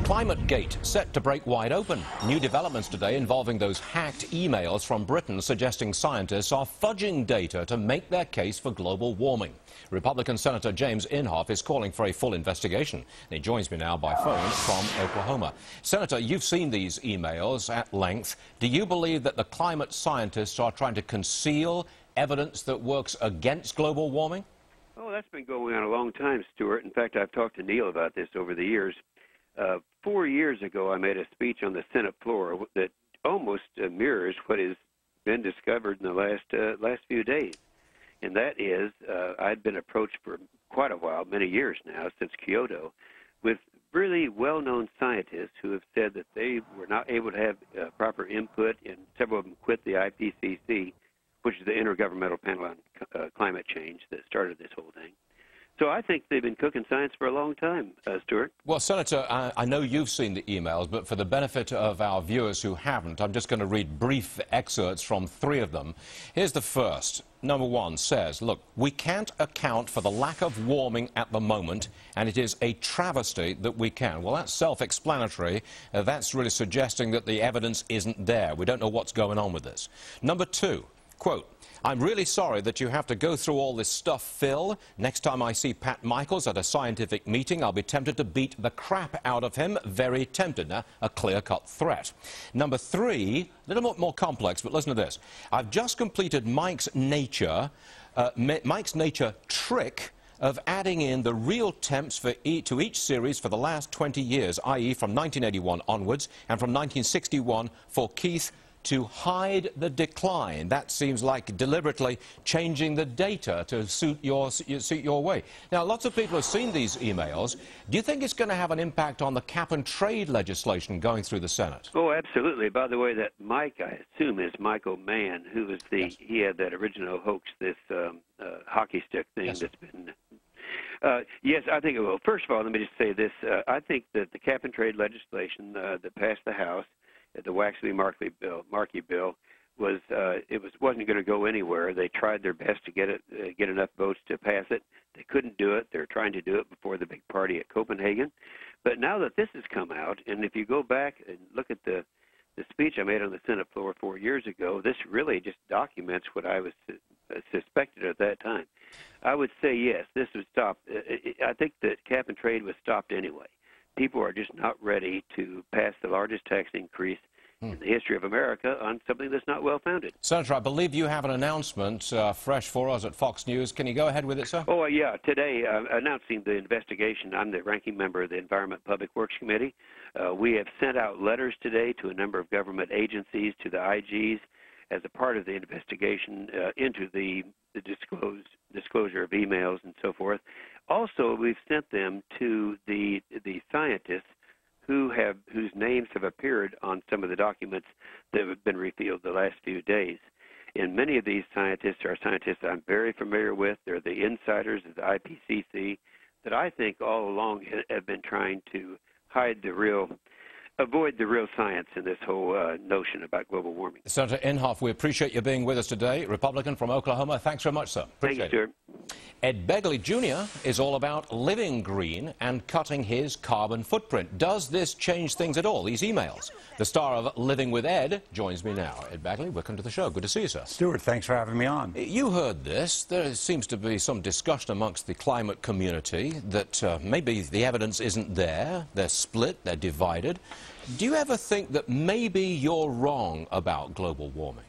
Climate Gate set to break wide open. New developments today involving those hacked emails from Britain suggesting scientists are fudging data to make their case for global warming. Republican Senator James Inhofe is calling for a full investigation. He joins me now by phone from Oklahoma. Senator, you've seen these emails at length. Do you believe that the climate scientists are trying to conceal evidence that works against global warming? Oh, that's been going on a long time, Stuart. In fact, I've talked to Neil about this over the years. 4 years ago, I made a speech on the Senate floor that almost mirrors what has been discovered in the last few days. And that is, I'd been approached for quite a while, many years now, since Kyoto, with really well-known scientists who have said that they were not able to have proper input, and several of them quit the IPCC, which is the Intergovernmental Panel on Climate Change that started this whole thing. So I think they've been cooking science for a long time, Stuart. Well, Senator, I know you've seen the emails, but for the benefit of our viewers who haven't, I'm just going to read brief excerpts from 3 of them. Here's the first. Number 1 says, look, we can't account for the lack of warming at the moment, and it is a travesty that we can. Well, that's self-explanatory. That's really suggesting that the evidence isn't there. We don't know what's going on with this. Number 2, quote, I'm really sorry that you have to go through all this stuff, Phil. Next time I see Pat Michaels at a scientific meeting, I'll be tempted to beat the crap out of him. Very tempted. Now, a clear-cut threat. Number 3, a little bit more complex, but listen to this. I've just completed Mike's Nature trick of adding in the real temps to each series for the last 20 years, i.e. from 1981 onwards, and from 1961 for Keith, to hide the decline. That seems like deliberately changing the data to suit your way. Now, lots of people have seen these emails. Do you think it's going to have an impact on the cap-and-trade legislation going through the Senate? Oh, absolutely. By the way, that Mike, I assume, is Michael Mann, who was Yes. he had that original hoax, this hockey stick thing Yes. that's been... yes, I think it will. First of all, let me just say this. I think that the cap-and-trade legislation that passed the House, the Waxley-Markey bill, wasn't going to go anywhere. They tried their best to get enough votes to pass it. They couldn't do it. They're trying to do it before the big party at Copenhagen. But now that this has come out, and if you go back and look at the speech I made on the Senate floor 4 years ago, this really just documents what I was suspected at that time. I would say yes, this would stop. I think that cap and trade was stopped anyway. People are just not ready to pass the largest tax increase in the history of America on something that's not well-founded. Senator, I believe you have an announcement fresh for us at Fox News. Can you go ahead with it, sir? Oh, yeah. Today, announcing the investigation, I'm the ranking member of the Environment Public Works Committee. We have sent out letters today to a number of government agencies, to the IGs, as a part of the investigation into the disclosure of emails and so forth. Also, we've sent them to the scientists whose names have appeared on some of the documents that have been revealed the last few days. And many of these scientists are scientists I'm very familiar with. They're the insiders of the IPCC that I think all along have been trying to avoid the real science in this whole notion about global warming. Senator Inhofe, we appreciate you being with us today. Republican from Oklahoma. Thanks very much, sir. Appreciate Thank you, Stuart. Ed Begley Jr. is all about living green and cutting his carbon footprint. Does this change things at all, these emails? The star of Living with Ed joins me now. Ed Begley, welcome to the show. Good to see you, sir. Stuart, thanks for having me on. You heard this. There seems to be some discussion amongst the climate community that maybe the evidence isn't there. They're split, they're divided. Do you ever think that maybe you're wrong about global warming?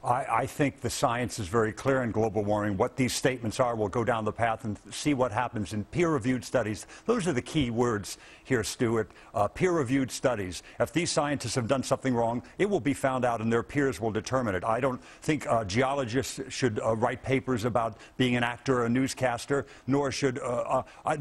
I think the science is very clear in global warming. What these statements are, we'll go down the path and see what happens in peer-reviewed studies. Those are the key words here, Stuart. Peer-reviewed studies. If these scientists have done something wrong, it will be found out and their peers will determine it. I don't think geologists should write papers about being an actor or a newscaster, nor should...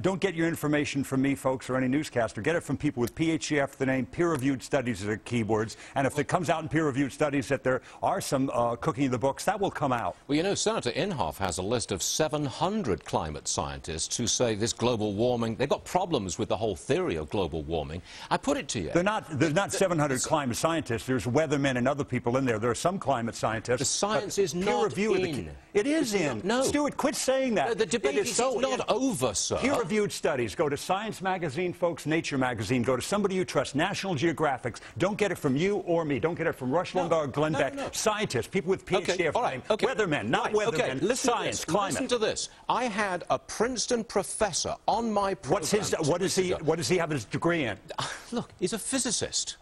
don't get your information from me, folks, or any newscaster. Get it from people with PhD after the name. Peer-reviewed studies are the key words. And if it comes out in peer-reviewed studies that there are some cooking the books. That will come out. Well, you know, Senator Inhofe has a list of 700 climate scientists who say this global warming, they've got problems with the whole theory of global warming. I put it to you. There's not 700 climate scientists. There's weathermen and other people in there. There are some climate scientists. The science is not in. It is in. No. Stuart, quit saying that. The debate is not over, sir. Peer-reviewed studies. Go to Science Magazine, folks, Nature Magazine. Go to somebody you trust, National Geographic. Don't get it from you or me. Don't get it from Rush Limbaugh, Glenn Beck. Scientists, people with PhD weathermen, not weathermen. Science, climate. Listen to this. I had a Princeton professor on my program. What does he have his degree in? Look, he's a physicist.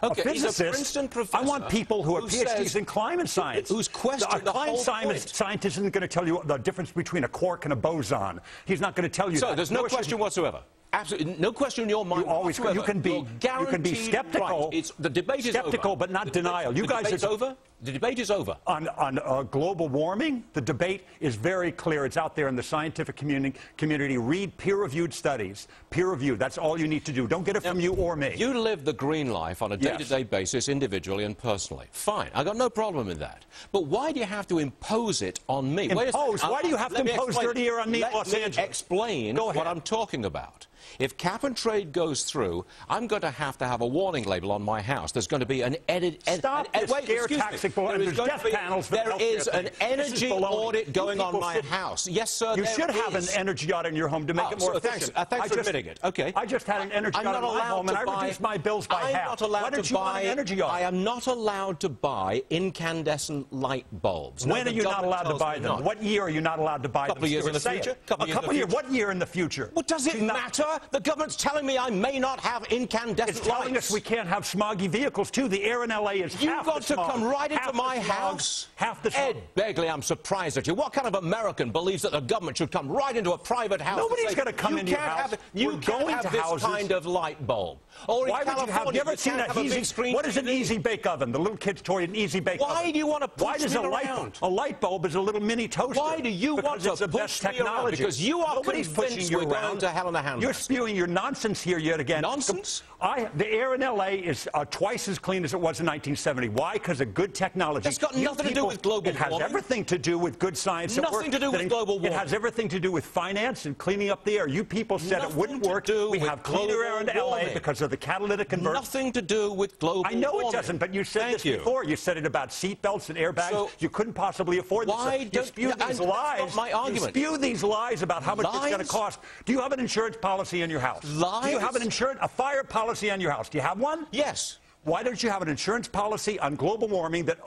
Okay, a physicist? He's a Princeton professor. I want people who are PhDs in climate science. Who's questioned the whole point. Scientist isn't going to tell you the difference between a quark and a boson. He's not going to tell you that. So there's no question whatsoever. Absolutely, no question in your mind. You can be skeptical. Right. The debate is skeptical, over. but not denial. You guys are over. The debate is over. On global warming, the debate is very clear. It's out there in the scientific community. Read peer-reviewed studies. Peer-reviewed. That's all you need to do. Don't get it from you or me. You live the green life on a day-to-day basis, individually and personally. Fine. I got no problem with that. But why do you have to impose it on me? Impose? Why do you have to impose 30 years on me in Los Angeles? Explain what I'm talking about. If cap and trade goes through, I'm going to have a warning label on my house. There's going to be an energy audit going on my house. Yes, sir. You should have an energy audit in your home to make it more efficient. Thanks for admitting it. Okay. I just had an energy audit in my home, and I reduced my bills by half. Why don't you want an energy audit? I am not allowed to buy incandescent light bulbs. When are you not allowed to buy them? What year are you not allowed to buy them? A couple of years in the future. A couple of years. What year in the future? Well, does it matter? The government's telling me I may not have incandescent lights. It's telling us we can't have smoggy vehicles, too. The air in L.A. is half the smog. You've got to come right into my house. Half the smog. Ed Begley, I'm surprised at you. What kind of American believes that the government should come right into a private house? Nobody's going to come into your house. You can't have this kind of light bulb. Or why would you have? You ever seen an easy? What is an easy bake oven? The little kids' toy, an easy bake oven. Why do you want to push me around? A light bulb is a little mini toaster. Why do you want to push me around? Because you are convinced we're going to hell in a handbasket. You're spewing your nonsense here yet again. Nonsense? The air in L.A. is twice as clean as it was in 1970. Why? Because of good technology. That's got nothing to do with global warming. It has everything to do with good science. Nothing to do with global warming. It has everything to do with finance and cleaning up the air. You people said it wouldn't work. We have cleaner air in L.A. because of the catalytic converter. Nothing to do with global warming. I know it doesn't, but you said this before. You said it about seatbelts and airbags. So you couldn't possibly afford this. You spew these lies. That's not my argument. You spew these lies about how much it's going to cost. Do you have an insurance policy in your house? Lies? Do you have a fire policy on your house? Do you have one? Yes. Why don't you have an insurance policy on global warming that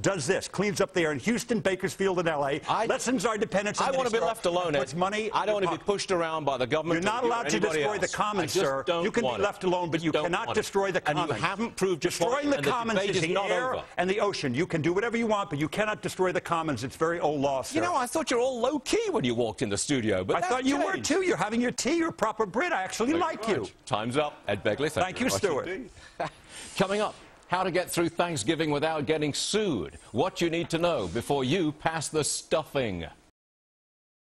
does this, cleans up the air in Houston, Bakersfield, and L.A., lessens our dependence on I want to be left alone, Ed. I don't want to be pushed around by the government. You're not allowed to destroy the commons, sir. You can be left alone, but you cannot destroy the commons. And you haven't proved destroying the commons is the air and the ocean. You can do whatever you want, but you cannot destroy the commons. It's very old law, sir. You know, I thought you were all low-key when you walked in the studio, but I thought you were, too. You're having your tea. You're proper Brit. I actually like you. Time's up. Ed Begley, thank you, Stuart. Coming up, how to get through Thanksgiving without getting sued. What you need to know before you pass the stuffing.